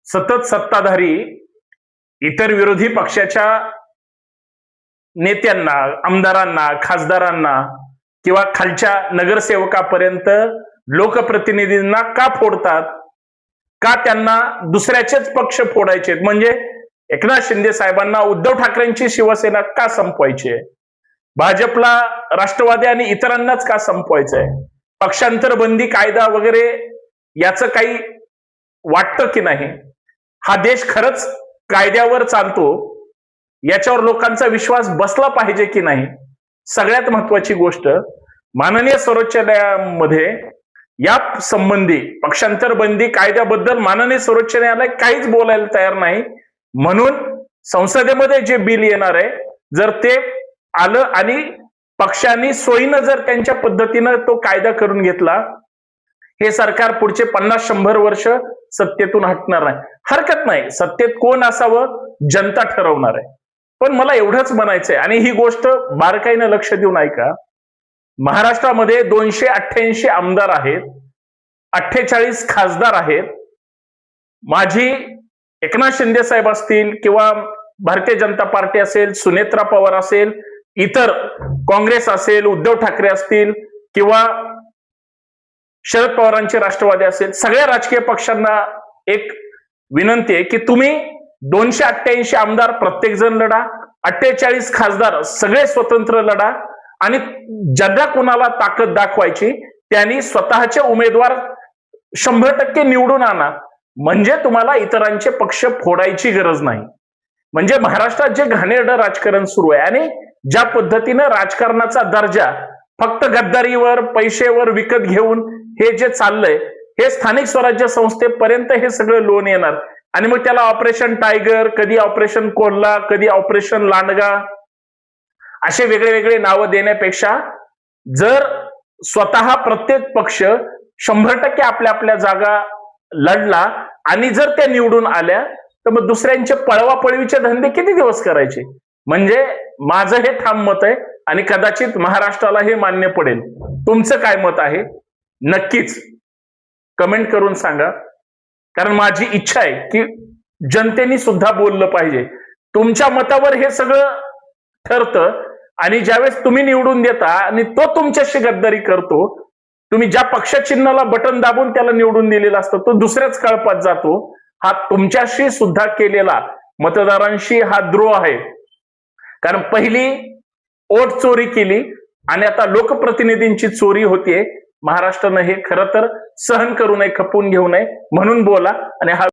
सतत सत्ताधारी इतर विरोधी पक्षाच्या नेत्यांना, आमदारांना, खासदारांना किंवा खालच्या नगरसेवकापर्यंत लोकप्रतिनिधींना का फोडतात? का त्यांना दुसऱ्याचेच पक्ष फोडायचे? म्हणजे एकनाथ शिंदे साहेबांना उद्धव ठाकरेंची शिवसेना का संपवायची आहे? भाजपला, राष्ट्रवादी आणि इतरांनाच का संपवायचंय? पक्षांतर बंदी कायदा वगैरे याचं काही वाटतं की नाही? हा देश खरंच कायद्यावर चालतो याच्यावर लोकांचा विश्वास बसला पाहिजे की नाही? सगळ्यात महत्वाची गोष्ट, माननीय सर्वोच्च न्यायालयामध्ये या संबंधी पक्षांतर बंदी कायद्याबद्दल माननीय सर्वोच्च न्यायालय काहीच बोलायला तयार नाही. म्हणून संसदेमध्ये जे बिल येणार आहे, जर ते आलं आणि पक्षांनी सोयीनं जर त्यांच्या पद्धतीनं तो कायदा करून घेतला, हे सरकार पुढचे 50-100 वर्ष सत्तेतून हटणार नाही. हरकत नाही, सत्तेत कोण असावं जनता ठरवणार आहे. पण मला एवढंच म्हणायचंय, आणि ही गोष्ट बारकाईनं लक्ष देऊन ऐका. महाराष्ट्रामध्ये 288 आमदार आहेत, 48 खासदार आहेत. माझी एकनाथ शिंदे साहेब असतील किंवा भारतीय जनता पार्टी असेल, सुनेत्रा पवार असेल, इतर काँग्रेस असेल, उद्धव ठाकरे असतील किंवा शरद पवारांचे राष्ट्रवादी असेल, सगळ्या राजकीय पक्षांना एक विनंती आहे की तुम्ही 288 आमदार प्रत्येक जण लढा, 48 खासदार सगळे स्वतंत्र लढा, आणि ज्यांना कोणाला ताकद दाखवायची त्यांनी स्वतःचे उमेदवार 100% निवडून आणा. म्हणजे तुम्हाला इतरांचे पक्ष फोडायची गरज नाही. म्हणजे महाराष्ट्रात जे घाणेरडं राजकारण सुरू आहे आणि ज्या पद्धतीनं राजकारणाचा दर्जा फक्त गद्दारीवर, पैसेवर विकत घेऊन हे जे चाललंय, हे स्थानिक स्वराज्य संस्थेपर्यंत हे सगळं लोन येणार. आणि मग त्याला ऑपरेशन टायगर, कधी ऑपरेशन कोल्हा, कधी ऑपरेशन लांडगा, असे वेगळे वेगळे नावं देण्यापेक्षा जर स्वतः प्रत्येक पक्ष 100% आपल्या आपल्या जागा लढला आणि जर त्या निवडून आल्या, तर मग दुसऱ्यांचे पळवापळवीचे धंदे किती दिवस करायचे? म्हणजे माझं हे ठाम मत आहे आणि कदाचित महाराष्ट्राला हे मान्य पडेल. तुमचं काय मत आहे? नक्कीच कमेंट करून सांगा. कारण माझी इच्छा आहे की जनतेने सुद्धा बोललं पाहिजे. तुमच्या मतावर हे सगळं ठरतं, आणि ज्यावेळेस तुम्ही निवडून देता आणि तो तुमच्याशी गद्दारी करतो, तुम्ही ज्या पक्षचिन्हाला बटन दाबून त्याला निवडून दिलेला असतं, तो दुसऱ्याच कळपात जातो. हा तुमच्याशी सुद्धा केलेला मतदारांशी हा द्रोह आहे. कारण पहिली वोट चोरी केली आणि आता लोकप्रतिनिधींची चोरी होतीये. महाराष्ट्रानं हे खरं तर सहन करू नये, खपवून घेऊ नये. म्हणून बोला आणि हा